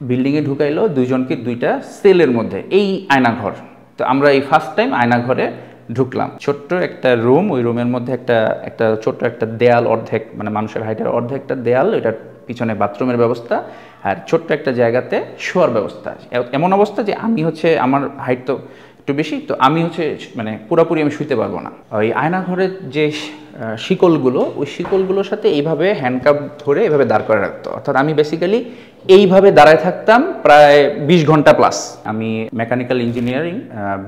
বিল্ডিংয়ে ঢুকাইলো দুইজনকে দুইটা সেলের মধ্যে, এই আয়নাঘর। তো আমরা এই ফার্স্ট টাইম আয়নাঘরে ঢুকলাম। ছোট্ট একটা রুম, ওই রুমের মধ্যে একটা ছোট্ট একটা দেয়াল, অর্ধেক মানে মানুষের হাইটের অর্ধেকটা দেয়াল, এটার পিছনে বাথরুমের ব্যবস্থা আর ছোট্ট একটা জায়গাতে শোয়ার ব্যবস্থা। এমন অবস্থা যে আমি হচ্ছে, আমার হাইট তো একটু বেশি, তো আমি হচ্ছে মানে পুরোপুরি আমি শুইতে পারবো না। ওই আয়নাঘরের যে শিকলগুলো, ওই শিকলগুলোর সাথে এইভাবে হ্যান্ডকাপ ধরে এভাবে দাঁড় করে রাখতো। অর্থাৎ আমি বেসিক্যালি এইভাবে দাঁড়ায় থাকতাম প্রায় 20 ঘন্টা প্লাস। আমি mechanical engineering,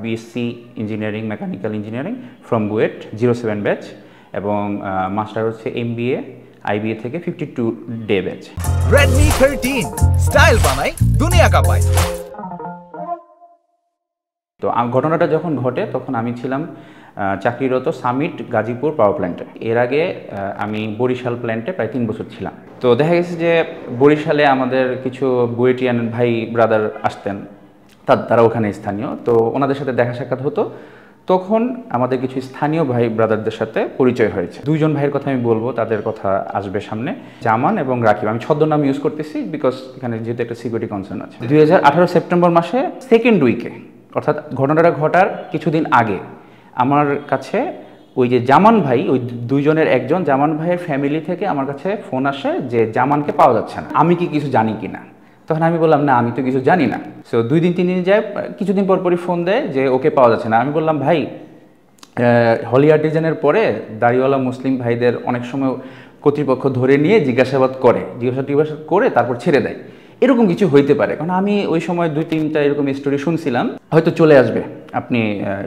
BSc engineering mechanical engineering from BUET 07 batch, এবং মাস্টার হচ্ছে MBA IBA থেকে 52 ডে ব্যাচ। Redmi 13 স্টাইল বানাই দুনিয়া কাঁপায়। তো ঘটনাটা যখন ঘটে তখন আমি ছিলাম চাকরিরত সামিট গাজীপুর পাওয়ার প্ল্যান্টে। এর আগে আমি বরিশাল প্ল্যান্টে প্রায় 3 বছর ছিলাম। তো দেখা গেছে যে বরিশালে আমাদের কিছু বুয়েটিয়ান ভাই ব্রাদার আসতেন, তারা ওখানে স্থানীয়, তো ওনাদের সাথে দেখা সাক্ষাৎ হতো। তখন আমাদের কিছু স্থানীয় ভাই ব্রাদারদের সাথে পরিচয় হয়েছে। দুইজন ভাইয়ের কথা আমি বলবো, তাদের কথা আসবে সামনে, জামান এবং রাকিব। আমি ছদ্মনাম ইউজ করতেছি বিকজ এখানে যেহেতু একটা সিকিউরিটি কনসার্ন আছে। 2018 সেপ্টেম্বর মাসে সেকেন্ড উইকে, অর্থাৎ ঘটনাটা ঘটার কিছুদিন আগে, আমার কাছে ওই যে জামান ভাই, ওই দুইজনের একজন জামান ভাইয়ের ফ্যামিলি থেকে আমার কাছে ফোন আসে যে জামানকে পাওয়া যাচ্ছে না, আমি কি কিছু জানি কি না। তখন আমি বললাম না, আমি তো কিছু জানি না। সো 2 দিন 3 দিন যায়, কিছুদিন পরই ফোন দেয় যে ওকে পাওয়া যাচ্ছে না। আমি বললাম ভাই, হলি আর্টিজানের পরে দাড়িওয়ালা মুসলিম ভাইদের অনেক সময় কর্তৃপক্ষ ধরে নিয়ে জিজ্ঞাসাবাদ করে তারপর ছেড়ে দেয়, এরকম কিছু হইতে পারে। কারণ আমি ওই সময় 2-3টা এরকম স্টোরি শুনছিলাম, হয়তো চলে আসবে, আপনি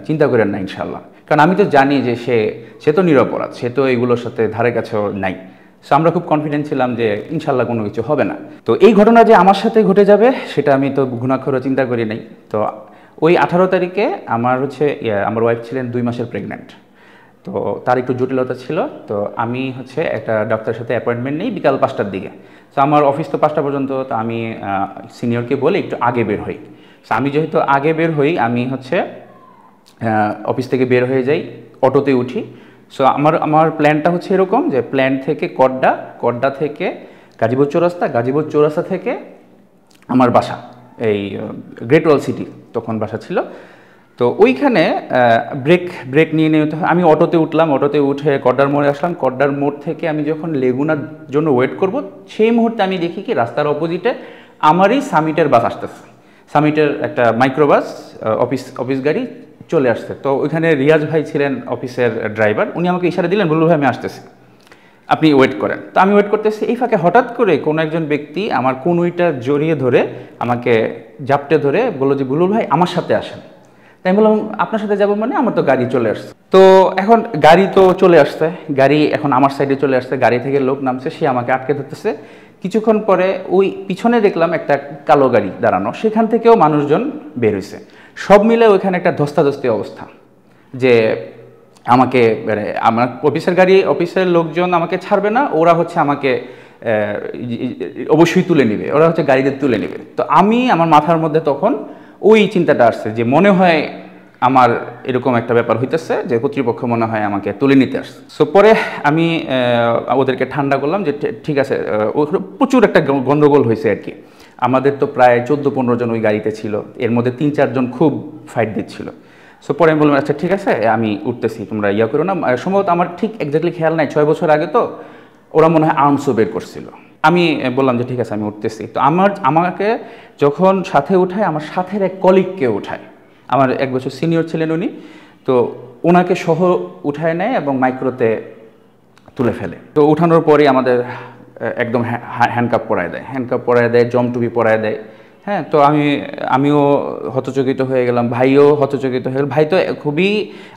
চিন্তা করেন না ইনশাল্লাহ। কারণ আমি তো জানি যে সে তো নিরপরাধ, সে তো এগুলোর সাথে ধারে কাছেও নাই। সো আমরা খুব কনফিডেন্ট ছিলাম যে ইনশাল্লাহ কোনো কিছু হবে না। তো এই ঘটনা যে আমার সাথে ঘটে যাবে সেটা আমি তো ঘুণাক্ষরও চিন্তা করি নাই। তো ওই 18 তারিখে আমার আমার ওয়াইফ ছিলেন 2 মাসের প্রেগন্যান্ট। তো তার একটু জটিলতা ছিল। তো আমি একটা ডক্টরের সাথে অ্যাপয়েন্টমেন্ট নিই বিকাল 5টার দিকে। তো আমার অফিস তো 5টা পর্যন্ত, তো আমি সিনিয়রকে বলে একটু আগে বের হই। সো আমি যেহেতু আগে বের হই, আমি অফিস থেকে বের হয়ে যাই, অটোতে উঠি। সো আমার প্ল্যানটা হচ্ছে এরকম যে প্ল্যান থেকে কড্ডা থেকে গাজীপুর চৌরাস্তা থেকে আমার বাসা, এই গ্রেট ওয়াল সিটি তখন বাসা ছিল। তো ওইখানে ব্রেক নিয়ে নিতে হয়। আমি অটোতে উঠলাম, অটোতে উঠে কড্ডার মোড়ে আসলাম। কড্ডার মোড় থেকে আমি যখন লেগুনার জন্য ওয়েট করব, সেই মুহূর্তে আমি দেখি কি রাস্তার অপোজিটে আমারই সামিটের বাস আসতেছে। সামিটের একটা মাইক্রোবাস, অফিস গাড়ি চলে আসছে। তো ওইখানে রিয়াজ ভাই ছিলেন অফিসের ড্রাইভার, উনি আমাকে ইশারা দিলেন, বলল ভাই আমি আসতেছি, আপনি ওয়েট করেন। তো আমি ওয়েট করতেছি। এই ফাঁকে হঠাৎ করে কোনো একজন ব্যক্তি আমার কনুইটা জড়িয়ে ধরে আমাকে জাপটে ধরে বললো যে বুলুল ভাই আমার সাথে আসেন। তাই আমি বললাম আপনার সাথে যাবো মানে? আমার তো গাড়ি চলে আসছে। তো এখন গাড়ি তো চলে আসছে, গাড়ি এখন আমার সাইডে চলে আসছে, গাড়ি থেকে লোক নামছে, সে আমাকে আটকে ধরতেছে। কিছুক্ষণ পরে ওই পিছনে দেখলাম একটা কালো গাড়ি দাঁড়ানো, সেখান থেকেও মানুষজন বের হয়েছে। সব মিলে ওইখানে একটা ধস্তাধস্তি অবস্থা, যে আমাকে আমার অফিসের লোকজন আমাকে ছাড়বে না, ওরা আমাকে অবশ্যই তুলে নেবে, ওরা গাড়িতে তুলে নেবে। তো আমার মাথার মধ্যে তখন ওই চিন্তাটা আসছে যে মনে হয় আমার এরকম একটা ব্যাপার হইতেছে, যে কর্তৃপক্ষ মনে হয় আমাকে তুলে নিতে আসছে। সো পরে আমি ওদেরকে ঠান্ডা করলাম যে ঠিক আছে, প্রচুর একটা গন্ডগোল হয়েছে আর কি। আমাদের তো প্রায় 14-15 জন ওই গাড়িতে ছিল, এর মধ্যে 3-4 জন খুব ফাইট দিচ্ছিল। সো পরে আমি বললাম আচ্ছা ঠিক আছে, আমি উঠতেছি, তোমরা করো না। সম্ভবত আমার ঠিক এক্স্যাক্টলি খেয়াল নাই, 6 বছর আগে তো ওরা মনে হয় আর্মসও বের করছিল। আমি বললাম যে ঠিক আছে আমি উঠতেছি। তো আমাকে যখন সাথে উঠায়, আমার সাথের এক কলিগকে উঠায়, আমার 1 বছর সিনিয়র ছিলেন উনি। তো ওনাকে সহ উঠায় নেয় এবং মাইক্রোতে তুলে ফেলে। তো উঠানোর পরেই আমাদের একদম হ্যান্ডকাপ পরায় দেয়, জমটুপি পরায় দেয়। হ্যাঁ, তো আমিও হতচকিত হয়ে গেলাম, ভাইও হতচকিত হয়ে গেল। ভাই তো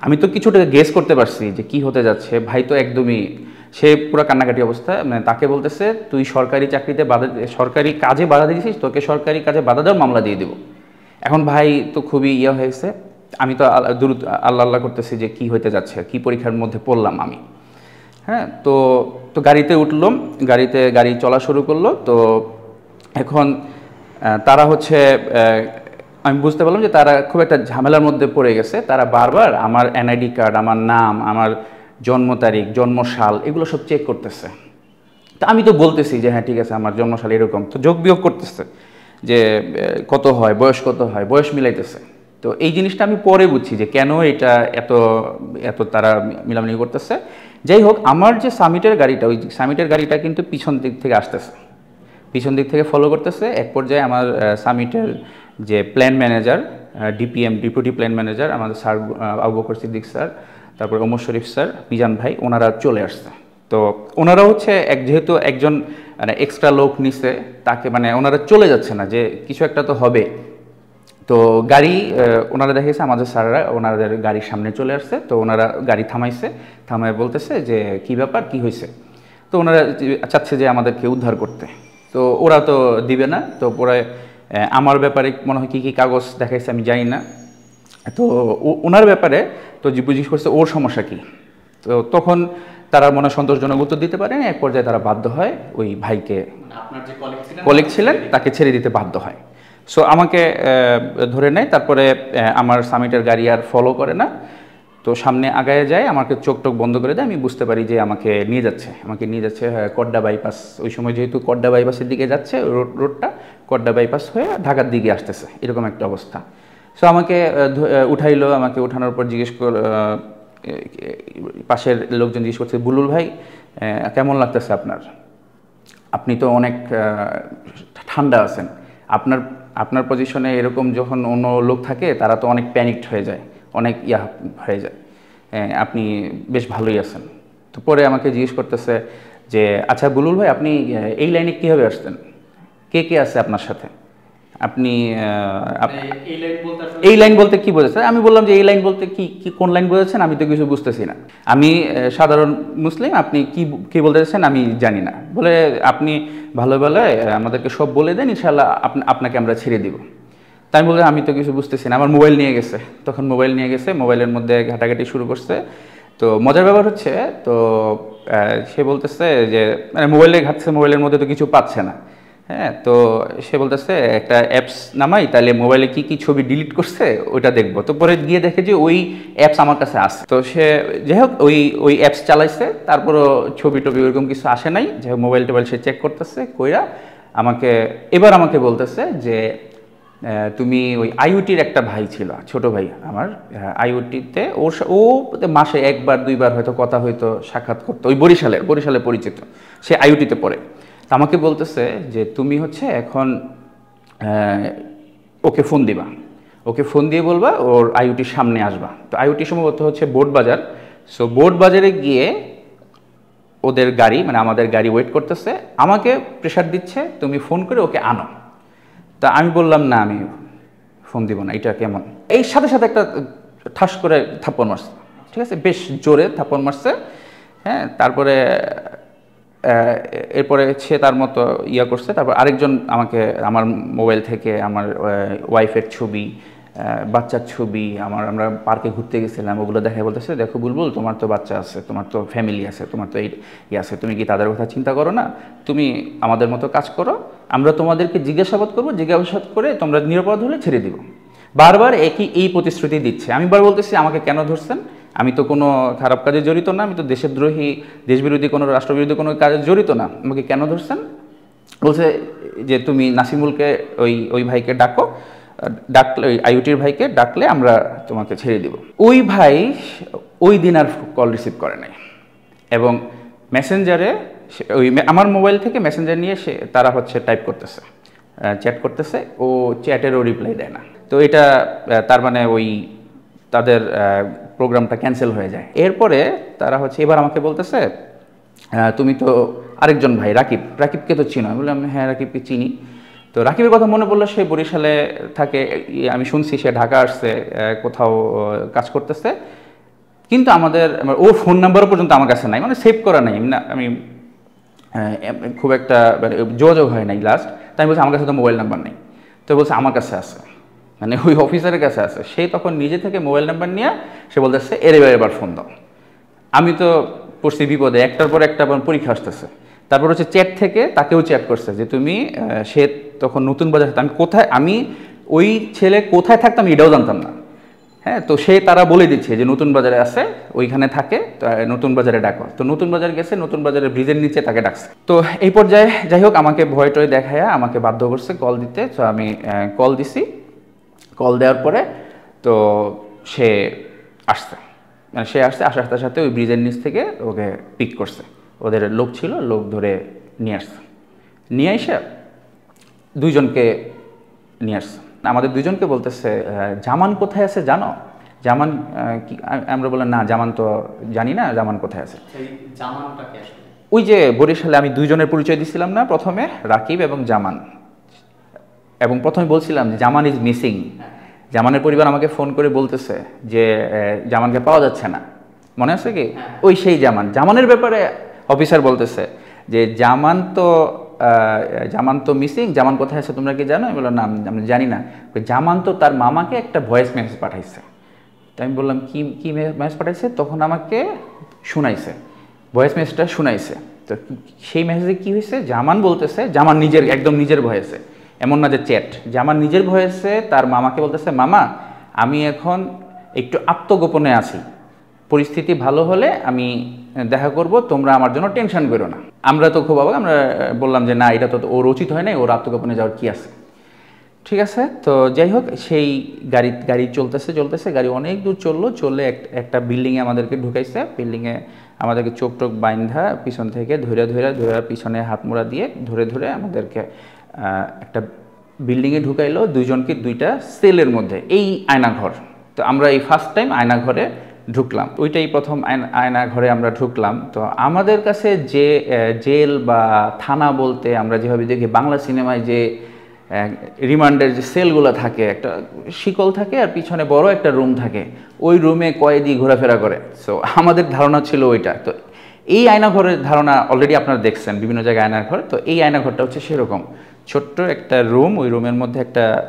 আমি তো কিছুটা গেস করতে পারছি যে কি হতে যাচ্ছে। ভাই তো একদমই, সে পুরো কান্নাকাটি অবস্থা। মানে তাকে বলতেছে তুই সরকারি কাজে বাধা দিয়েছিস, তোকে সরকারি কাজে বাধা দেওয়ার মামলা দিয়ে দেবো। এখন ভাই তো খুবই হয়েছে। আমি তো আল্লাহ করতেছি যে কি হতে যাচ্ছে, কি পরীক্ষার মধ্যে পড়লাম আমি। হ্যাঁ, তো গাড়িতে উঠলাম, গাড়ি চলা শুরু করলো। তো এখন তারা আমি বুঝতে পারলাম যে তারা খুব একটা ঝামেলার মধ্যে পড়ে গেছে। তারা বারবার আমার এনআইডি কার্ড, আমার নাম, আমার জন্ম তারিখ, জন্মসাল, এগুলো সব চেক করতেছে। তো আমি তো বলতেছি যে হ্যাঁ ঠিক আছে আমার জন্মসাল এরকম, তো যোগ বিয়োগ করতেছে যে কত হয়, বয়স কত হয়, বয়স মিলাইতেছে। তো এই জিনিসটা আমি পরে বুঝছি যে কেন এটা এত এত তারা মিলামিলি করতেছে। যাই হোক, আমার যে সামিটের গাড়িটা, ওই সামিটের গাড়িটা কিন্তু পিছন দিক থেকে আসতেছে, পিছন দিক থেকে ফলো করতেছে। এক পর্যায়ে আমার সামিটের যে plan manager, DPM deputy plan manager আমাদের স্যার, আবু বকর সিদ্দিক স্যার, তারপর ওমর শরীফ স্যার, মিজান ভাই, ওনারা চলে আসছে। তো ওনারা হচ্ছে যেহেতু একজন মানে এক্সট্রা লোক নিছে, তাকে মানে ওনারা চলে যাচ্ছে না, যে কিছু একটা তো হবে। তো গাড়ি ওনারা দেখেছে আমাদের স্যাররা ওনাদের গাড়ির সামনে চলে আসছে। তো ওনারা গাড়ি থামাইছে, থামায় বলতেছে যে কি ব্যাপার, কি হয়েছে। তো ওনারা চাচ্ছে যে আমাদেরকে উদ্ধার করতে। তো ওরা তো দিবে না। তো পরে আমার ব্যাপারে মনে হয় কী কী কাগজ দেখাইছে আমি জানি না। তো ওনার ব্যাপারে তো জিজ্ঞেস করছে ওর সমস্যা কী। তো তখন তারা মনে সন্তোষজনক উত্তর দিতে পারে না। এক পর্যায়ে তারা বাধ্য হয় ওই ভাইকে, আপনার যে কলিগ ছিলেন তাকে ছেড়ে দিতে বাধ্য হয়। সো আমাকে ধরে নেয়। তারপরে আমার সামিটের গাড়ি আর ফলো করে না। তো সামনে আগায় যায়, আমাকে চোখ টোক বন্ধ করে দেয়। আমি বুঝতে পারি যে আমাকে নিয়ে যাচ্ছে কড্ডা বাইপাস। ওই সময় যেহেতু কড্ডা বাইপাসের দিকে যাচ্ছে রোডটা, কড্ডা বাইপাস হয়ে ঢাকার দিকে আসতেছে, এরকম একটা অবস্থা। সো আমাকে উঠাইলো। আমাকে উঠানোর পর পাশের লোকজন জিজ্ঞেস করছে, বুলুল ভাই কেমন লাগতেছে আপনার? আপনি তো অনেক ঠান্ডা আছেন। আপনার পজিশনে এরকম যখন অন্য লোক থাকে তারা তো অনেক প্যানিকড হয়ে যায়, অনেক হয়ে যায়। আপনি বেশ ভালোই আছেন। তো পরে আমাকে জিজ্ঞেস করতেছে যে আচ্ছা বুলুল ভাই, আপনি এই লাইনে কীভাবে আসতেন? কে কে আছে আপনার সাথে? আপনি এই লাইন বলতে কি বোঝাচ্ছেন? আমি বললাম যে এই লাইন বলতে কি কোন লাইন বোঝাচ্ছেন, আমি তো কিছু বুঝতেছি না। আমি সাধারণ মুসলিম, আপনি কি বলতে চাচ্ছেন আমি জানি না। বলে আপনি ভালো ভালো আমাদেরকে সব বলে দেন, ইনশাল্লাহ আপনাকে আমরা ছেড়ে দিব। তাই আমি বললাম আমি তো কিছু বুঝতেছি না। আমার মোবাইল নিয়ে গেছে, তখন মোবাইল নিয়ে গেছে, মোবাইলের মধ্যে ঘাটাঘাটি শুরু করছে। তো মজার ব্যাপার হচ্ছে, তো সে বলতেছে যে মানে মোবাইলে ঘাটছে, মোবাইলের মধ্যে তো কিছু পাচ্ছে না। হ্যাঁ, তো সে বলতেছে একটা অ্যাপস নামাই, তাহলে মোবাইলে কি কি ছবি ডিলিট করছে ওইটা দেখবো। তো পরে গিয়ে দেখে যে ওই অ্যাপস আমার কাছে আসে। তো সে যাই হোক ওই অ্যাপস চালাইছে, তারপরও ছবি টবি ওইরকম কিছু আসে নাই। যাই হোক মোবাইল টোবাইল সে চেক করতেছে, কইরা আমাকে বলতেছে যে তুমি ওই আইওটির একটা ভাই ছিল, ছোট ভাই আমার, আইওটিতে ও মাসে একবার দুইবার হয়তো কথা হয়তো সাক্ষাৎ করতো, ওই বরিশালে পরিচিত, সে আইওটিতে পড়ে। আমাকে বলতেছে যে তুমি হচ্ছে এখন ওকে ফোন দিবা, ওকে ফোন দিয়ে বলবা ওর আইওটির সামনে আসবা। তো আইওটি সম্ভবত হচ্ছে বোর্ড বাজার। সো বোর্ড বাজারে গিয়ে ওদের গাড়ি মানে আমাদের গাড়ি ওয়েট করতেছে, আমাকে প্রেশার দিচ্ছে তুমি ফোন করে ওকে আনো। তা আমি বললাম না, আমি ফোন দিব না, এটা কেমন। এই সাথে সাথে একটা ঠাস করে থাপ্পড় মারছে, ঠিক আছে, বেশ জোরে থাপ্পড় মারছে। হ্যাঁ, তারপরে এরপরে সে তার মতো ইয়া করছে। তারপর আরেকজন আমাকে আমার মোবাইল থেকে আমার ওয়াইফের ছবি, বাচ্চার ছবি, আমরা পার্কে ঘুরতে গেছিলাম, ওগুলো দেখে বলতেছে দেখো বুলবুল, তোমার তো বাচ্চা আছে, তোমার তো ফ্যামিলি আছে, তোমার তো এই আছে, তুমি কি তাদের কথা চিন্তা করো না? তুমি আমাদের মতো কাজ করো, আমরা তোমাদেরকে জিজ্ঞাসাবাদ করবো, জিজ্ঞাসাবাদ করে তোমরা নিরাপদ হলে ছেড়ে দিব। বারবার এই প্রতিশ্রুতি দিচ্ছে। আমি বার বলতেছি আমাকে কেন ধরছেন? আমি তো কোনো খারাপ কাজে জড়িত না, আমি তো দেশদ্রোহী, দেশবিরোধী কোনো রাষ্ট্রবিরোধী কোনো কাজে জড়িত না, আমাকে কেন ধরছেন? বলছে যে তুমি নাসিমুলকে ওই ভাইকে ডাকলে ওই আইওটির ভাইকে ডাকলে আমরা তোমাকে ছেড়ে দিব। ওই ভাই ওই দিন আর কল রিসিভ করে নাই, এবং মেসেঞ্জারে আমার মোবাইল থেকে মেসেঞ্জার নিয়ে তারা হচ্ছে টাইপ করতেছে, চ্যাট করতেছে, ও চ্যাটেরও রিপ্লাই দেয় না। তো এটা তার মানে ওই তাদের প্রোগ্রামটা ক্যান্সেল হয়ে যায়। এরপরে তারা হচ্ছে এবার আমাকে বলতেছে তুমি তো আরেকজন ভাই রাকিবকে তো চিনো? আমি বললাম হ্যাঁ রাকিবকে চিনি। তো রাকিবের কথা মনে পড়লো, সে বরিশালে থাকে, আমি শুনছি সে ঢাকা আসছে, কোথাও কাজ করতেছে, কিন্তু ওর ফোন নাম্বারও পর্যন্ত আমার কাছে নাই, মানে সেভ করা নাই। আমি খুব একটা মানে যোগাযোগ হয় নাই লাস্ট। তাই বলছি আমার কাছে তো মোবাইল নাম্বার নেই। তো বলছে আমার কাছে আছে, মানে ওই অফিসারের কাছে আছে। সে তখন নিজে থেকে মোবাইল নাম্বার নিয়ে সে বলতেছে এবার ফোন দাও। আমি তো পড়ছি বিপদে, একটার পর একটা পরীক্ষা আসতেছে। তারপর হচ্ছে চ্যাট থেকে তাকেও চ্যাট করছে যে তুমি, সে তখন নতুন বাজার, আমি ওই ছেলে কোথায় থাকতাম এটাও জানতাম না। হ্যাঁ, তো তারা বলে দিচ্ছে যে নতুন বাজারে আছে, ওইখানে থাকে, তো নতুন বাজারে ডাকো। তো নতুন বাজার গেছে, নতুন বাজারের ব্রিজের নিচে তাকে ডাকছে। তো এই পর্যায়ে যাই হোক আমাকে ভয় টয় দেখায়া আমাকে বাধ্য করছে কল দিতে। তো আমি কল দিছি। কল দেওয়ার পরে তো সে আসছে, মানে সে আসছে, আসার সাথে সাথে ওই ব্রিজের নিচ থেকে ওকে পিক করছে। ওদের লোক ছিল, লোক ধরে নিয়ে আসছে। নিয়ে এসে দুইজনকে নিয়ে আসছে। আমাদের দুইজনকে বলতেছে জামান কোথায় আছে জানো? জামান কি? আমরা বললাম না, জামান তো জানি না, জামান কোথায় আছে। ওই যে বরিশালে আমি দুইজনের পরিচয় দিছিলাম না প্রথমে, রাকিব এবং জামান, এবং প্রথমে বলছিলাম যে জামান ইজ মিসিং। জামানের পরিবার আমাকে ফোন করে বলতেছে যে জামানকে পাওয়া যাচ্ছে না, মনে আছে কি? ওই সেই জামানের ব্যাপারে অফিসার বলতেছে যে জামান তো মিসিং, জামান কোথায় আছে তোমরা কি জানো? আমি বললাম না, আমি জানি না। জামান তো তার মামাকে একটা ভয়েস মেসেজ পাঠাইছে। তো আমি বললাম কি মেসেজ পাঠাইছে? তখন আমাকে শুনাইছে, ভয়েস মেসেজটা শুনাইছে। তো সেই মেসেজে কি হয়েছে? জামান বলতেছে, জামান একদম নিজের ভয়েসে, এমন না যে চ্যাট, জামান নিজের ভয়েসে তার মামাকে বলতেছে, মামা আমি এখন একটু আত্মগোপনে আছি, পরিস্থিতি ভালো হলে আমি দেখা করব, তোমরা আমার জন্য টেনশন করো না। আমরা তো খুব অবাক, আমরা বললাম যে না, এটা তো ওর উচিত হয় না, ওর আত্মগোপনে যাওয়ার কি আছে। ঠিক আছে, তো যাই হোক সেই গাড়ি চলতেছে, গাড়ি অনেক দূর চললে একটা বিল্ডিংয়ে আমাদেরকে ঢুকাইছে। বিল্ডিংয়ে আমাদেরকে চোখ টোক বাইন্ধা পিছন থেকে ধরে পিছনে হাত মোড়া দিয়ে ধরে আমাদেরকে একটা বিল্ডিংয়ে ঢুকাইলো, দুইজনকে দুইটা সেলের মধ্যে, এই আয়নাঘর। তো আমরা এই ফার্স্ট টাইম আয়নাঘরে ঢুকলাম, ওইটাই প্রথম আয়নাঘরে আমরা ঢুকলাম। তো আমাদের কাছে যে জেল বা থানা বলতে আমরা যেভাবে দেখি বাংলা সিনেমায় যে রিমান্ডের যে সেলগুলো থাকে, একটা শিকল থাকে আর পিছনে বড় একটা রুম থাকে, ওই রুমে কয়েদি ঘোরাফেরা করে। সো আমাদের ধারণা ছিল ওইটা। তো এই আয়নাঘরের ধারণা অলরেডি আপনারা দেখছেন বিভিন্ন জায়গায় আয়নাঘর। তো এই আয়নাঘরটা হচ্ছে সেরকম ছোট্ট একটা রুম, ওই রুমের মধ্যে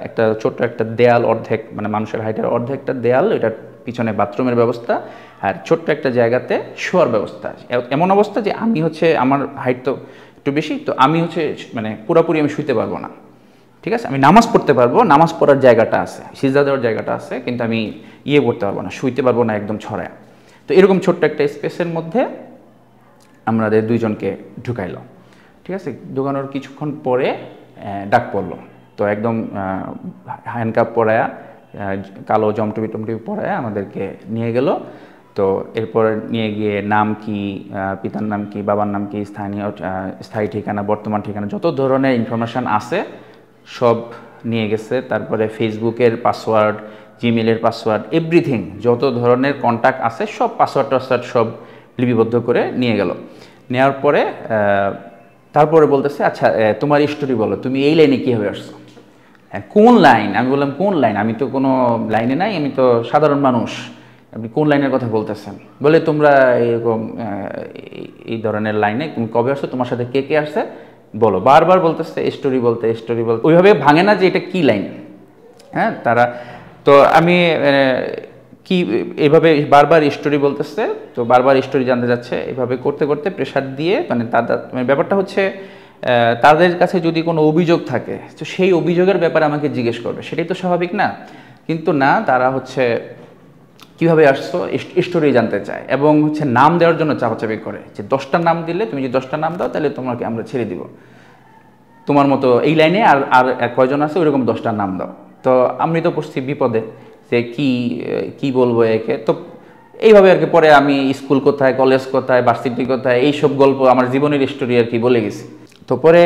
একটা ছোট্ট একটা দেয়াল, অর্ধেক মানে মানুষের হাইটের অর্ধেকটা দেয়াল, এটার পিছনে বাথরুমের ব্যবস্থা আর ছোট্ট একটা জায়গাতে শোয়ার ব্যবস্থা। এমন অবস্থা যে আমি আমার হাইট তো একটু বেশি, তো আমি মানে পুরোপুরি আমি শুইতে পারবো না। ঠিক আছে, আমি নামাজ পড়তে পারবো, নামাজ পড়ার জায়গাটা আছে, সিজদা দেওয়ার জায়গাটা আছে, কিন্তু আমি পড়তে পারবো না, শুইতে পারবো না একদম ছড়ায়। তো এরকম ছোট্ট একটা স্পেসের মধ্যে আমাদের দুইজনকে ঢুকাইলো। ঠিক আছে, ঢুকানোর কিছুক্ষণ পরে ডাক পড়লো। তো একদম হ্যান্ডকাপ পরায়া, কালো টমটুপি পরায়া আমাদেরকে নিয়ে গেল। তো এরপর নিয়ে গিয়ে নাম কি, পিতার নাম কি, বাবার নাম কি, স্থায়ী ঠিকানা, বর্তমান ঠিকানা, যত ধরনের ইনফরমেশান আছে সব নিয়ে গেছে। তারপরে ফেসবুকের পাসওয়ার্ড, জিমেলের পাসওয়ার্ড, এভরিথিং, যত ধরনের কন্ট্যাক্ট আছে সব পাসওয়ার্ড সব লিপিবদ্ধ করে নিয়ে গেল। নেওয়ার পরে তারপরে বলতেছে, আচ্ছা তোমার স্টোরি বলো, তুমি এই লাইনে কীভাবে আসছো? কোন লাইন? আমি বললাম কোন লাইন? আমি তো কোনো লাইনে নাই, আমি তো সাধারণ মানুষ, আপনি কোন লাইনের কথা বলতেছেন? বলে তোমরা এরকম এই ধরনের লাইনে, তুমি কবে আসছো, তোমার সাথে কে আসছে বলো। বারবার বলতেছে স্টোরি বলতে। ওইভাবে ভাঙে না যে এটা কি লাইন। হ্যাঁ, তারা তো আমি কি এভাবে বারবার স্টোরি বলতেছে, তো বারবার স্টোরি জানতে যাচ্ছে। এভাবে করতে করতে প্রেশার দিয়ে, মানে ব্যাপারটা হচ্ছে তাদের কাছে যদি কোনো অভিযোগ থাকে তো সেই অভিযোগের ব্যাপারে আমাকে জিজ্ঞেস করবে, সেটাই তো স্বাভাবিক না? কিন্তু না, তারা কিভাবে আসছো স্টোরি জানতে চায়, এবং নাম দেওয়ার জন্য চাপাচাপি করে যে 10টা নাম দিলে, তুমি যদি 10টা নাম দাও তাহলে তোমাকে আমরা ছেড়ে দিব, তোমার মতো এই লাইনে আর কয়জন আছে ওইরকম 10টা নাম দাও। তো আমি তো পড়ছি বিপদে যে কি বলবো একে। তো এইভাবে আর কি পরে আমি স্কুল কোথায়, কলেজ কোথায়, ভার্সিটি কোথায়, এইসব গল্প আমার জীবনের স্টোরি আর কি বলে গেছি। তো পরে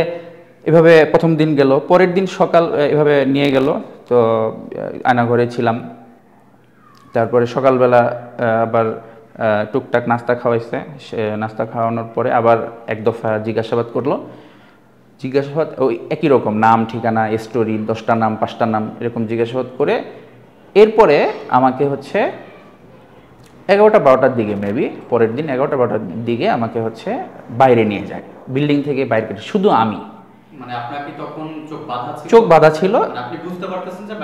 এভাবে প্রথম দিন গেল, পরের দিন সকাল এভাবে নিয়ে গেল। তো আয়নাঘরে ছিলাম। তারপরে সকালবেলা আবার টুকটাক নাস্তা খাওয়াইছে। সে নাস্তা খাওয়ানোর পরে আবার এক দফা জিজ্ঞাসাবাদ করলো। জিজ্ঞাসাবাদ ওই একই রকম, নাম, ঠিকানা, স্টোরি, 10টা নাম, 5টা নাম, এরকম জিজ্ঞাসাবাদ করে এরপরে আমাকে 11টা-12টার দিকে, মেবি পরের দিন 11টা-12টার দিকে আমাকে বাইরে নিয়ে যায়, বিল্ডিং থেকে বাইরে কেটে। শুধু আমি, মানে আপনার কি তখন চোখ বাঁধা ছিল, আপনি বুঝতে পারতেছেন যে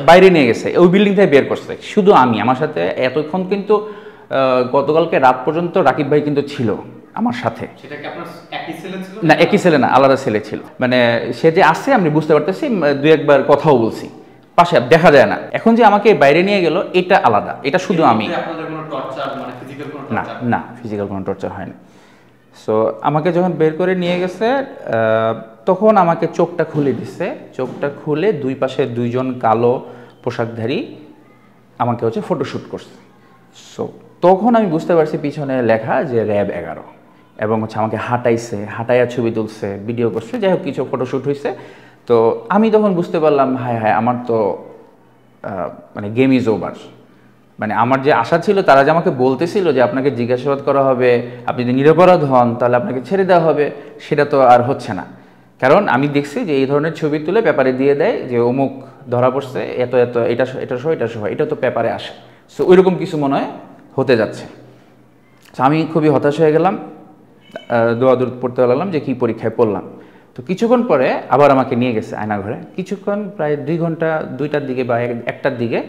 বাইরে নিয়ে গেছে, ওই বিল্ডিং থেকে বের করছে। শুধু আমি, আমার সাথে এতক্ষণ কিন্তু গতকালকে রাত পর্যন্ত রাকিব ভাই কিন্তু ছিল আমার সাথে। সেটা কি আপনার একই ছেলে ছিল? না, একই ছেলে না, আলাদা ছেলে ছিল। মানে সে যে আসে আমি বুঝতে পারতেছি, 2-1বার কথাও বলছি, পাশে দেখা যায় না। এখন যে আমাকে বাইরে নিয়ে গেল এটা আলাদা, এটা শুধু আমি আপনাদের কোনো টর্চার মানে ফিজিক্যাল কোনো না, টর্চার? না ফিজিক্যাল কোনো টর্চার হয়নি। সো আমাকে যখন বের করে নিয়ে গেছে তখন আমাকে চোখটা খুলে দিছে, চোখটা খুলে দুই পাশে দুইজন কালো পোশাকধারী আমাকে হচ্ছে ফটোশ্যুট করছে। সো তখন আমি বুঝতে পারছি পিছনে লেখা যে র্যাব 11, এবং হচ্ছে আমাকে হাঁটাইয়া ছবি তুলছে, ভিডিও করছে, যাই হোক কিছু ফটোশ্যুট হয়েছে। তো আমি তখন বুঝতে পারলাম হায় হায় আমার তো মানে গেম ইজ ওভার। মানে আমার যে আশা ছিল, তারা যে আমাকে বলতেছিল যে আপনাকে জিজ্ঞাসাবাদ করা হবে, আপনি যদি নিরপরাধ হন তাহলে আপনাকে ছেড়ে দেওয়া হবে, সেটা তো আর হচ্ছে না। কারণ আমি দেখছি যে এই ধরনের ছবি তুলে পেপারে দিয়ে দেয় যে অমুক ধরা পড়ছে, এত এত এটা সহ এটা তো পেপারে আসে। সো ওইরকম কিছু মনে হয় হতে যাচ্ছে। তো আমি খুবই হতাশ হয়ে গেলাম, দৌড় পড়তে লাগলাম যে কী পরীক্ষায় পড়লাম। তো কিছুক্ষণ পরে আবার আমাকে নিয়ে গেছে আয়নাঘরে, কিছুক্ষণ প্রায় 2 ঘন্টা, 2টার দিকে বা 1টার দিকে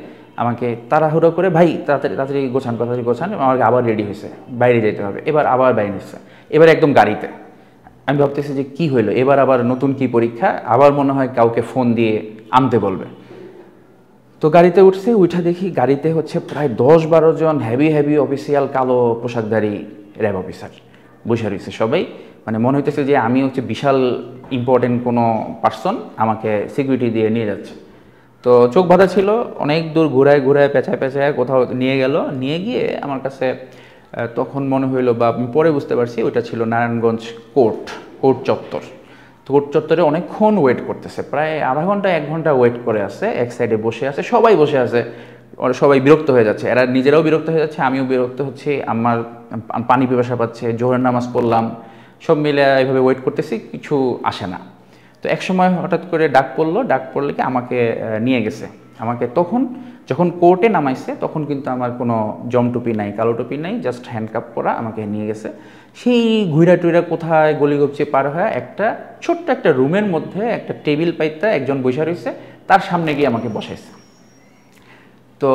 আমাকে তাড়াহুড়ো করে ভাই তাড়াতাড়ি গোছান আমাকে আবার রেডি হয়েছে, বাইরে যেতে হবে। এবার আবার বাইরে নিচ্ছে, এবার একদম গাড়িতে। আমি ভাবতেছি যে কি হইলো, এবার আবার নতুন কি পরীক্ষা, আবার মনে হয় কাউকে ফোন দিয়ে আনতে বলবে। তো গাড়িতে উঠা দেখি গাড়িতে হচ্ছে প্রায় 10-12 জন হেভি অফিসিয়াল কালো পোশাকধারী র্যাব অফিসার বসে রয়েছে সবাই। মানে মনে হইতেছে যে আমি হচ্ছে বিশাল ইম্পর্টেন্ট কোনো পার্সন, আমাকে সিকিউরিটি দিয়ে নিয়ে যাচ্ছে। তো চোখ বাঁধা ছিল, অনেক দূর ঘুরায় পেঁচায় কোথাও নিয়ে গিয়ে আমার কাছে তখন মনে হইলো, বা আমি পরে বুঝতে পারছি ওইটা ছিল নারায়ণগঞ্জ কোর্ট চত্বর। তো কোর্ট চত্বরে অনেকক্ষণ ওয়েট করতেছে, প্রায় আধা ঘন্টা 1 ঘন্টা ওয়েট করে আছে, এক সাইডে বসে আছে, সবাই বসে আছে, সবাই বিরক্ত হয়ে যাচ্ছে, এরা নিজেরাও বিরক্ত হয়ে যাচ্ছে, আমিও বিরক্ত হচ্ছি, আমার পানি পিপাসা পাচ্ছে, জোহরের নামাজ পড়লাম, সব মিলে এইভাবে ওয়েট করতেছি, কিছু আসে না। তো এক সময় হঠাৎ করে ডাক পড়লে কি আমাকে নিয়ে গেছে। আমাকে তখন যখন কোর্টে নামাইছে তখন কিন্তু আমার কোনো জমটুপি নাই, কালো টুপি নাই, জাস্ট হ্যান্ডকাপ পরা আমাকে নিয়ে গেছে। সেই ঘুরা কোথায় গলিগপচে পার হয়ে ছোট্ট একটা রুমের মধ্যে একটা টেবিল পাইতে একজন বসে রয়েছে, তার সামনে গিয়ে আমাকে বসাইছে। তো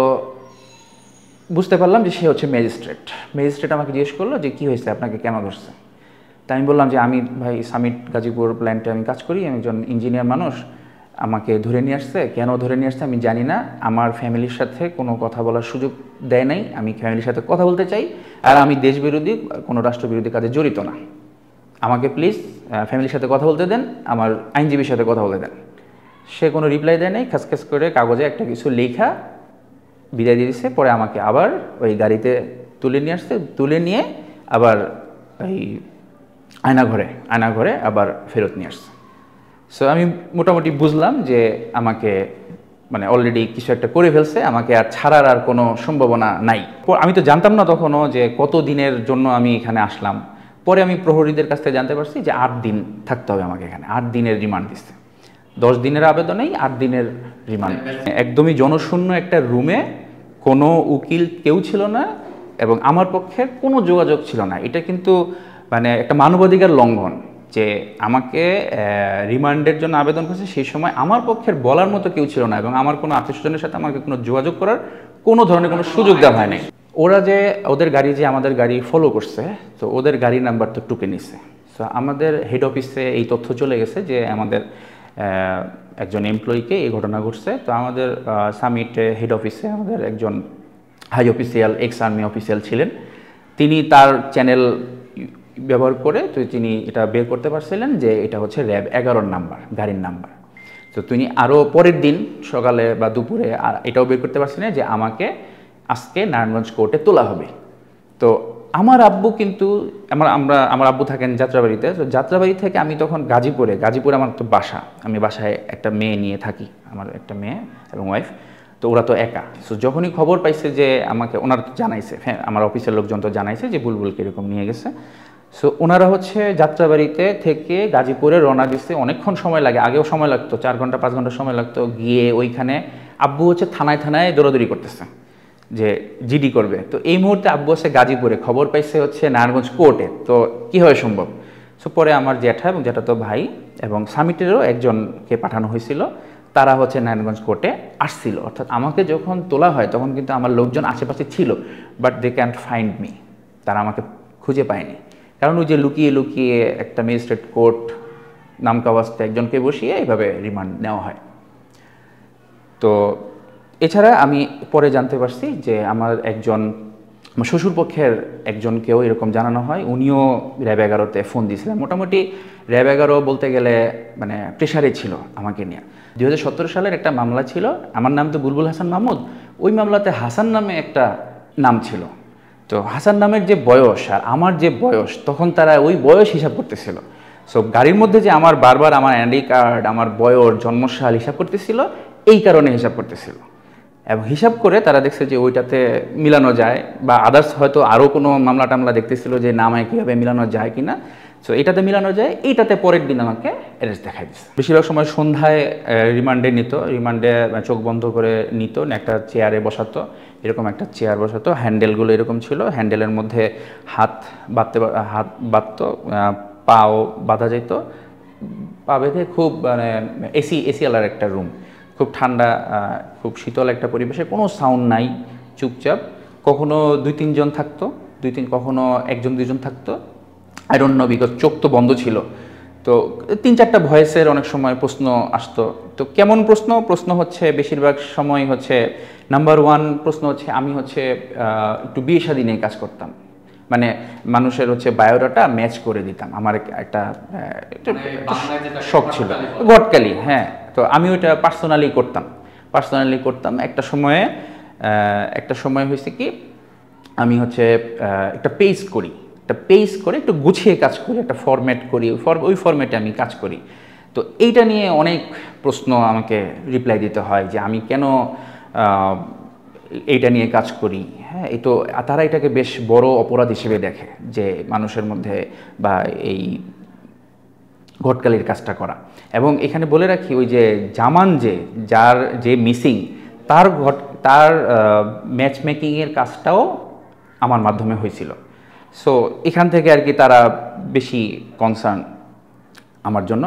বুঝতে পারলাম যে সে হচ্ছে ম্যাজিস্ট্রেট আমাকে জিজ্ঞেস করলো যে কী হয়েছে, আপনাকে কেন ধরছে। তাই আমি বললাম যে আমি ভাই সামিট গাজীপুর প্ল্যান্টে আমি কাজ করি, আমি একজন ইঞ্জিনিয়ার মানুষ, আমাকে ধরে নিয়ে আসছে, কেন ধরে নিয়ে আসছে আমি জানি না, আমার ফ্যামিলির সাথে কোনো কথা বলার সুযোগ দেয় নাই, আমি ফ্যামিলির সাথে কথা বলতে চাই, আর আমি দেশবিরোধী কোনো রাষ্ট্রবিরোধী কাজে জড়িত না, আমাকে প্লিজ ফ্যামিলির সাথে কথা বলতে দেন, আমার আইনজীবীর সাথে কথা বলতে দেন। সে কোনো রিপ্লাই দেয় নাই, খাসখাস করে কাগজে একটা কিছু লেখা বিদায় দিয়ে দিচ্ছে। পরে আমাকে আবার ওই গাড়িতে তুলে নিয়ে আবার ওই আয়নাঘরে আবার ফেরত নিয়ে আসছে। সো আমি মোটামুটি বুঝলাম যে আমাকে মানে অলরেডি কিছু একটা করে ফেলছে, আমাকে আর ছাড়ার আর কোনো সম্ভাবনা নাই। আমি তো জানতাম না তখনও যে কত দিনের জন্য আমি এখানে আসলাম। পরে আমি প্রহরীদের কাছ থেকে জানতে পারছি যে 8 দিন থাকতে হবে আমাকে এখানে, 8 দিনের রিমান্ড দিচ্ছে। 10 দিনের আবেদনেই 8 দিনের রিমান্ড। একদমই জনশূন্য একটা রুমে, কোনো উকিল কেউ ছিল না, এবং আমার পক্ষে কোনো যোগাযোগ ছিল না। এটা কিন্তু মানে একটা মানবাধিকার লঙ্ঘন যে আমাকে রিমান্ডের জন্য আবেদন করছে, সেই সময় আমার পক্ষের বলার মতো কেউ ছিল না, এবং আমার কোনো আত্মীয়স্বজনের সাথে আমাকে কোনো যোগাযোগ করার কোনো ধরনের কোনো সুযোগ দেওয়া হয় নাই। ওরা যে ওদের গাড়ি যে আমাদের গাড়ি ফলো করছে, তো ওদের গাড়ির নাম্বার তো টুকে নিছে। সো আমাদের হেড অফিসে এই তথ্য চলে গেছে যে আমাদের একজন এমপ্লয়িকে এই ঘটনা ঘটছে। তো আমাদের সামিটে হেড অফিসে আমাদের একজন high official, ex army official ছিলেন, তিনি তার চ্যানেল ব্যবহার করে তো তিনি এটা বের করতে পারছিলেন যে এটা হচ্ছে র্যাব 11 নাম্বার, গাড়ির নাম্বার। তো তিনি আরও পরের দিন সকালে বা দুপুরে এটাও বের করতে পারছিলেন যে আমাকে আজকে নারায়ণগঞ্জ কোর্টে তোলা হবে। তো আমার আব্বু কিন্তু আমার আব্বু থাকেন যাত্রাবাড়িতে। তো যাত্রাবাড়ি থেকে আমি তখন গাজীপুরে আমার তো বাসা, আমি বাসায় একটা মেয়ে নিয়ে থাকি, আমার একটা মেয়ে এবং ওয়াইফ। তো ওরা তো একা। সো যখনই খবর পাইছে যে আমাকে, ওনারা তো জানাইছে, হ্যাঁ আমার অফিসের লোকজন তো জানাইছে যে বুলবুলকে এরকম নিয়ে গেছে। সো ওনারা হচ্ছে যাত্রাবাড়িতে থেকে গাজীপুরে রওনা দিচ্ছে, অনেকক্ষণ সময় লাগে, আগেও সময় লাগতো, 4 ঘন্টা 5 ঘন্টা সময় লাগতো। গিয়ে ওইখানে আব্বু হচ্ছে থানায় দৌড়াদৌড়ি করতেছে যে জিডি করবে। তো এই মুহূর্তে আব্বু আছে গাজীপুরে, খবর পাইছে হচ্ছে নারায়ণগঞ্জ কোর্টে। তো কীভাবে সম্ভব? সো পরে আমার জ্যাঠা এবং জ্যাঠাতো ভাই এবং সামিটেরও একজনকে পাঠানো হয়েছিল, তারা হচ্ছে নারায়ণগঞ্জ কোর্টে আসছিল। অর্থাৎ আমাকে যখন তোলা হয় তখন কিন্তু আমার লোকজন আশেপাশে ছিল, but they can't find me, তারা আমাকে খুঁজে পায়নি। কারণ ওই যে লুকিয়ে একটা ম্যাজিস্ট্রেট কোর্ট নামকাওয়াস্তে একজনকে বসিয়ে এইভাবে রিমান্ড নেওয়া হয়। তো এছাড়া আমি পরে জানতে পারছি যে আমার শ্বশুরপক্ষের একজনকেও এরকম জানানো হয়, উনিও র্যাব 11-তে ফোন দিয়েছিলেন। মোটামুটি র্যাব 11 বলতে গেলে মানে প্রেশারে ছিল আমাকে নিয়ে। 2017 সালের একটা মামলা ছিল, আমার নাম তো বুলবুল হাসান মাহমুদ, ওই মামলাতে হাসান নামে একটা নাম ছিল। তো হাসান নামের যে বয়স আর আমার যে বয়স, তখন তারা ওই বয়স হিসাব করতেছিল। সো গাড়ির মধ্যে যে আমার বারবার আমার আইডি কার্ড, আমার বয়স, জন্মসাল হিসাব করতেছিল, এই কারণে হিসাব করতেছিল। এবং হিসাব করে তারা দেখছে যে ওইটাতে মিলানো যায়, বা আদার্স হয়তো আরও কোনো মামলা টামলা দেখতেছিল যে নামে কীভাবে মিলানো যায় কিনা। সো এটাতে মিলানো যায়, এইটাতে পরের দিন আমাকে অ্যারেস্ট দেখাই দিচ্ছে। বেশিরভাগ সময় সন্ধ্যায় রিমান্ডে নিত, রিমান্ডে চোখ বন্ধ করে নিত, একটা চেয়ারে বসাতো, এরকম একটা চেয়ার বসাতো, হ্যান্ডেলগুলো এরকম ছিল, হ্যান্ডেলের মধ্যে হাত বাঁধতো, পাও বাঁধা যেত, পা বেঁধে খুব মানে এসিওয়ালার একটা রুম, খুব ঠান্ডা, খুব শীতল একটা পরিবেশে, কোনো সাউন্ড নাই, চুপচাপ। কখনো 2-3 জন থাকতো, কখনো 1-2 জন থাকতো, আই ডোন্ট নো, বিকজ চোখ তো বন্ধ ছিল। তো 3-4টা ভয়েসের অনেক সময় প্রশ্ন আসতো। তো কেমন প্রশ্ন হচ্ছে বেশিরভাগ সময় হচ্ছে, নাম্বার 1 প্রশ্ন হচ্ছে আমি হচ্ছে একটু বিয়ে শাদী নিয়ে কাজ করতাম, মানে মানুষের হচ্ছে বায়োডাটা ম্যাচ করে দিতাম। আমার একটা শখ ছিল, গটকালি, হ্যাঁ। তো আমি ওইটা পার্সোনালি করতাম। একটা সময় হয়েছে কি, আমি হচ্ছে একটা পেজ করে একটু গুছিয়ে কাজ করি, একটা ফরম্যাট করি, ওই ফরম্যাটে আমি কাজ করি। তো এইটা নিয়ে অনেক প্রশ্ন আমাকে রিপ্লাই দিতে হয় যে আমি কেন এইটা নিয়ে কাজ করি। হ্যাঁ, এই তো তারা এটাকে বেশ বড় অপরাধ হিসেবে দেখে, যে মানুষের মধ্যে বা এই ঘটকালির কাজটা করা। এবং এখানে বলে রাখি, ওই যে জামান যার মিসিং, তার ম্যাচ মেকিংয়ের কাজটাও আমার মাধ্যমে হয়েছিল। সো এখান থেকে আর কি তারা বেশি কনসার্ন আমার জন্য।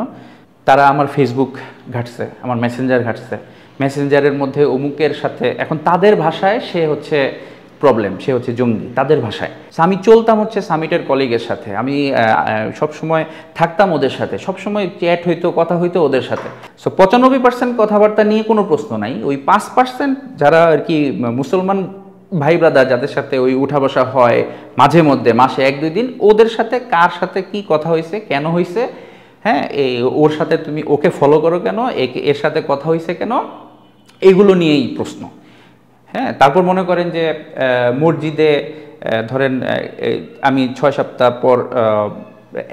তারা আমার ফেসবুক ঘাটছে, আমার মেসেঞ্জার ঘাটছে, মেসেঞ্জারের মধ্যে অমুকের সাথে, এখন তাদের ভাষায় সে হচ্ছে প্রবলেম, সে হচ্ছে জঙ্গি তাদের ভাষায়। আমি চলতাম হচ্ছে সামিটের কলিগের সাথে, আমি সবসময় থাকতাম ওদের সাথে, সবসময় চ্যাট হইতো, কথা হইতো ওদের সাথে। সো 95% কথাবার্তা নিয়ে কোনো প্রশ্ন নাই। ওই 5% যারা আর কি মুসলমান ভাই ব্রাদার, যাদের সাথে ওই উঠা বসা হয় মাঝে মধ্যে, মাসে 1-2 দিন, ওদের সাথে কার সাথে কি কথা হয়েছে, কেন হয়েছে, হ্যাঁ, ওর সাথে তুমি ওকে ফলো করো কেন, এর সাথে কথা হয়েছে কেন, এইগুলো নিয়েই প্রশ্ন। হ্যাঁ, তারপর মনে করেন যে মসজিদে ধরেন আমি 6 সপ্তাহ পর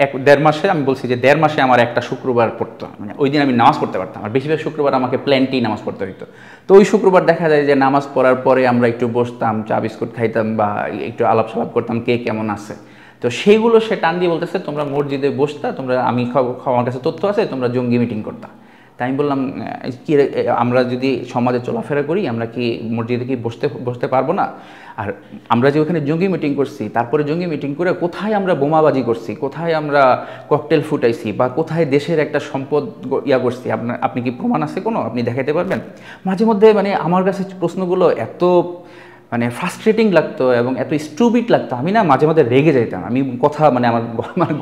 1-1.5 মাসে, আমি বলছি যে 1.5 মাসে আমার একটা শুক্রবার পড়তো, মানে ওই দিন আমি নামাজ পড়তে পারতাম। আর বেশিরভাগ শুক্রবার আমাকে প্ল্যান্টেই নামাজ পড়তে হইতো। তো ওই শুক্রবার দেখা যায় যে নামাজ পড়ার পরে আমরা একটু বসতাম, চা বিস্কুট খাইতাম বা একটু আলাপ সালাপ করতাম, কে কেমন আছে। তো সেইগুলো সে টান দিয়ে বলতেছে, তোমরা মসজিদে বসতা, আমার কাছে তথ্য আছে, তোমরা জঙ্গি মিটিং করতা। তাই আমি বললাম, কি আমরা যদি সমাজে চলাফেরা করি, আমরা কি মসজিদে কি বসতে পারবো না? আর আমরা যে ওখানে জঙ্গি মিটিং করছি, তারপরে জঙ্গি মিটিং করে কোথায় আমরা বোমাবাজি করছি, কোথায় আমরা ককটেল ফুটাইছি, বা কোথায় দেশের একটা সম্পদ করছি, আপনি কি প্রমাণ আছে কোনো, আপনি দেখাতে পারবেন? মাঝে মধ্যে মানে আমার কাছে প্রশ্নগুলো এত মানে ফ্রাস্ট্রেটিং লাগতো এবং এত স্টুপিড লাগতো, আমি না মাঝে মাঝে রেগে যাইতাম। আমি কথা মানে আমার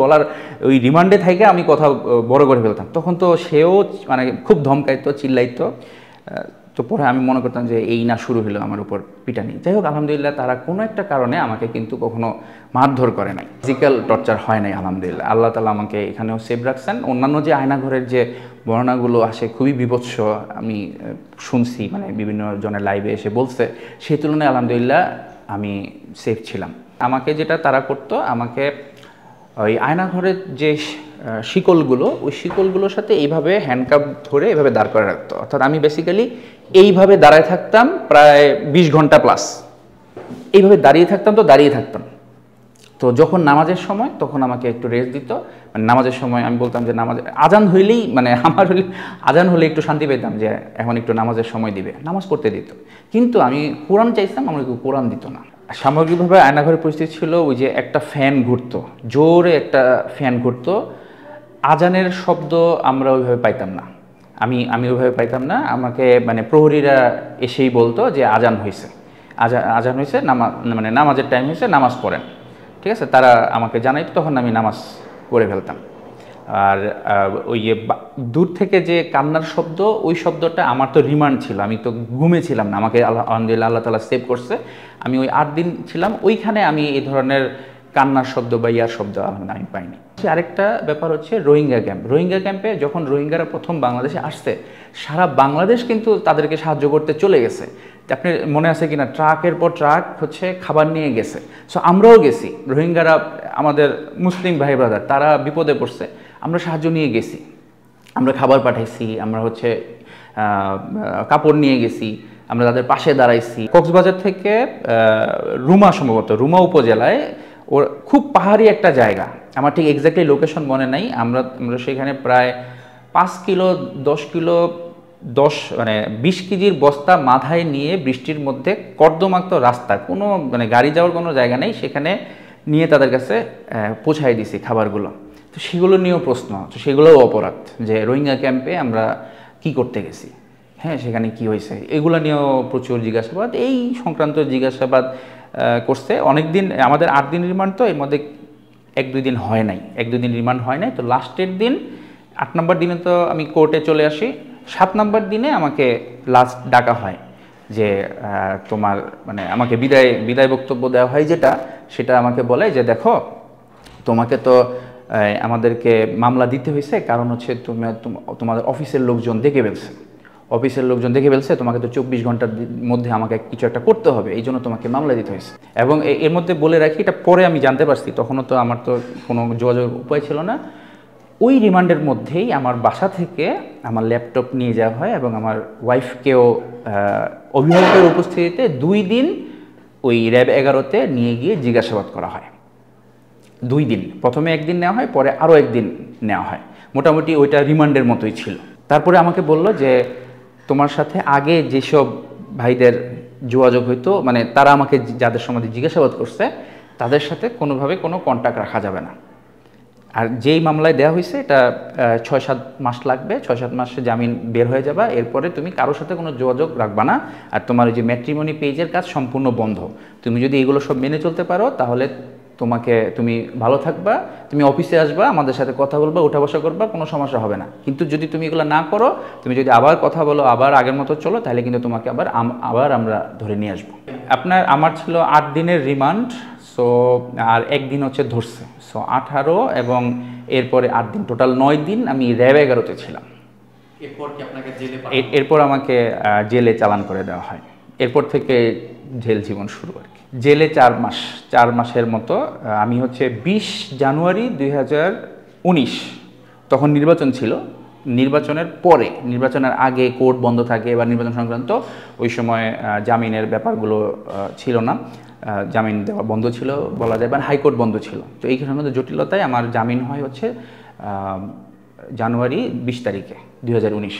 গলার ওই রিমান্ডে থেকে আমি কথা বড় করে ফেলতাম। তখন তো সেও মানে খুব ধমকাইতো, চিল্লাইতো। তো পরে আমি মনে করতাম যে এই না শুরু হলো আমার উপর পিটানি। যাই হোক, আলহামদুলিল্লাহ তারা কোনো একটা কারণে আমাকে কিন্তু কখনো মারধর করে নাই, ফিজিক্যাল টর্চার হয় নাই আলহামদুলিল্লাহ। আল্লাহ তাআলা আমাকে এখানেও সেভ রাখছেন। অন্যান্য যে আয়নাঘরের যে বর্ণনাগুলো আসে খুবই বিভৎস, আমি শুনছি, মানে বিভিন্ন জনের লাইভে এসে বলছে, সেই তুলনায় আলহামদুলিল্লাহ আমি সেফ ছিলাম। আমাকে যেটা তারা করতো, আমাকে ওই আয়নাঘরের যে শিকলগুলো, ওই শিকলগুলোর সাথে এইভাবে হ্যান্ডকাপ ধরে এভাবে দাঁড় করে রাখতো। অর্থাৎ আমি বেসিক্যালি এইভাবে দাঁড়ায় থাকতাম প্রায় 20 ঘন্টা প্লাস, এইভাবে দাঁড়িয়ে থাকতাম। তো যখন নামাজের সময়, তখন আমাকে একটু রেস্ট দিত। মানে নামাজের সময় আমি বলতাম যে আজান হইলেই, মানে আজান হলে একটু শান্তি পেতাম যে এখন একটু নামাজের সময় দিবে, নামাজ পড়তে দিত। কিন্তু আমি কোরআন চাইতাম, আমাকে কোরআন দিত না। সামগ্রিকভাবে আয়নাঘরের পরিস্থিতি ছিল ওই যে একটা ফ্যান ঘুরতো, জোরে একটা ফ্যান ঘুরতো, আজানের শব্দ আমরা ওইভাবে পাইতাম না, আমি ওইভাবে পাইতাম না। আমাকে মানে প্রহরীরা এসেই বলতো যে আজান হয়েছে, আজান হয়েছে, মানে নামাজের টাইম হয়েছে, নামাজ পড়েন, ঠিক আছে। তারা আমাকে জানাইতো, তখন আমি নামাজ পড়ে ফেলতাম। আর ওই দূর থেকে যে কান্নার শব্দ, ওই শব্দটা আমার তো রিমান্ড ছিল, আমি তো ঘুমেছিলাম না, আমাকে আলহামদুলিল্লাহ আল্লাহ তাআলা সেভ করছে। আমি ওই 8 দিন ছিলাম ওইখানে, আমি এই ধরনের কান্নার শব্দ বা ইয়ার শব্দ আমি পাইনি। আরেকটা ব্যাপার হচ্ছে রোহিঙ্গা ক্যাম্প। রোহিঙ্গা ক্যাম্পে যখন রোহিঙ্গারা প্রথম বাংলাদেশে আসছে, সারা বাংলাদেশ কিন্তু তাদেরকে সাহায্য করতে চলে গেছে। আপনি মনে আছে কিনা, ট্রাকের পর ট্রাক হচ্ছে খাবার নিয়ে গেছে। সো আমরাও গেছি, রোহিঙ্গারা আমাদের মুসলিম ভাই ব্রাদার, তারা বিপদে পড়ছে, আমরা সাহায্য নিয়ে গেছি, আমরা খাবার পাঠাইছি, আমরা হচ্ছে কাপড় নিয়ে গেছি, আমরা তাদের পাশে দাঁড়াইছি। কক্সবাজার থেকে রুমা, সম্ভবত রুমা উপজেলায়, ওর খুব পাহাড়ি একটা জায়গা, আমার ঠিক এক্স্যাক্টলি লোকেশন মনে নাই। আমরা সেখানে প্রায় 5 কিলো 10 কিলো 20 কেজির বস্তা মাথায় নিয়ে বৃষ্টির মধ্যে কর্দমাক্ত রাস্তা, কোনো গাড়ি যাওয়ার কোনো জায়গা নেই, সেখানে নিয়ে তাদের কাছে পৌঁছাই দিছি খাবারগুলো। তো সেগুলো নিয়েও প্রশ্ন, তো সেগুলোও অপরাধ যে রোহিঙ্গা ক্যাম্পে আমরা কি করতে গেছি, হ্যাঁ সেখানে কি হয়েছে, এগুলো নিয়েও প্রচুর জিজ্ঞাসাবাদ, এই সংক্রান্ত জিজ্ঞাসাবাদ করছে অনেক দিন। আমাদের 8 দিন রিমান্ড, তো এর মধ্যে 1-2 দিন হয় নাই, 1-2 দিন রিমান্ড হয় নাই। তো লাস্টের দিন 8 নম্বর দিনে তো আমি কোর্টে চলে আসি। 7 নম্বর দিনে আমাকে লাস্ট ডাকা হয় যে তোমার আমাকে বিদায় বক্তব্য দেওয়া হয়, সেটা আমাকে বলে যে দেখো, তোমাকে তো আমাদেরকে মামলা দিতে হয়েছে, কারণ হচ্ছে তোমাদের অফিসের লোকজন দেখে ফেলছে, তোমাকে তো 24 ঘন্টার মধ্যে আমাকে কিছু একটা করতে হবে, এই জন্য তোমাকে মামলা দিতে হয়েছে। এবং এর মধ্যে বলে রাখি, এটা পরে আমি জানতে পারছি, তখনও তো আমার তো কোনো যোগাযোগের উপায় ছিল না। ওই রিমান্ডের মধ্যেই আমার বাসা থেকে আমার ল্যাপটপ নিয়ে যাওয়া হয় এবং আমার ওয়াইফকেও অভিভাবকের উপস্থিতিতে 2 দিন ওই র্যাব 11-তে নিয়ে গিয়ে জিজ্ঞাসাবাদ করা হয়। 2 দিন, প্রথমে 1 দিন নেওয়া হয়, পরে আরও 1 দিন নেওয়া হয়। মোটামুটি ওইটা রিমান্ডের মতোই ছিল। তারপরে আমাকে বলল যে তোমার সাথে আগে যেসব ভাইদের যোগাযোগ হইতো, তারা আমাকে যাদের সম্বন্ধে জিজ্ঞাসাবাদ করছে, তাদের সাথে কোনোভাবে কোনো কন্ট্যাক্ট রাখা যাবে না। আর যেই মামলায় দেওয়া হয়েছে, এটা 6-7 মাস লাগবে, 6-7 মাসে জামিন বের হয়ে যাবা, এরপরে তুমি কারোর সাথে কোনো যোগাযোগ রাখবা না। আর তোমার ওই যে ম্যাট্রিমনি পেজের কাজ সম্পূর্ণ বন্ধ। তুমি যদি এগুলো সব মেনে চলতে পারো, তাহলে তুমি ভালো থাকবা, তুমি অফিসে আসবা, আমাদের সাথে কথা বলবা, উঠা বসা করবা, কোনো সমস্যা হবে না। কিন্তু যদি তুমি এগুলো না করো, তুমি যদি আবার কথা বলো, আবার আগের মতো চলো, তাহলে কিন্তু তোমাকে আবার আমরা ধরে নিয়ে আসবো। আমার ছিল 8 দিনের রিমান্ড, সো আর 1 দিন হচ্ছে ধরছে, সো 18 এবং এরপরে 8 দিন, টোটাল 9 দিন আমি র্যাব 11-তে ছিলাম। এরপর আমাকে জেলে চালান করে দেওয়া হয়। এরপর থেকে জেল জীবন শুরু আর কি। জেলে 4 মাসের মতো। আমি হচ্ছে 20 জানুয়ারি 2019, তখন নির্বাচন ছিল, নির্বাচনের পরে, নির্বাচনের আগে কোর্ট বন্ধ থাকে, এবার নির্বাচন সংক্রান্ত ওই সময় জামিনের ব্যাপারগুলো ছিল না, জামিন দেওয়া বন্ধ ছিল বলা যায়, বা হাইকোর্ট বন্ধ ছিল। তো এইখানের মধ্যে জটিলতায় আমার জামিন হয় হচ্ছে জানুয়ারি 20 তারিখে 2019।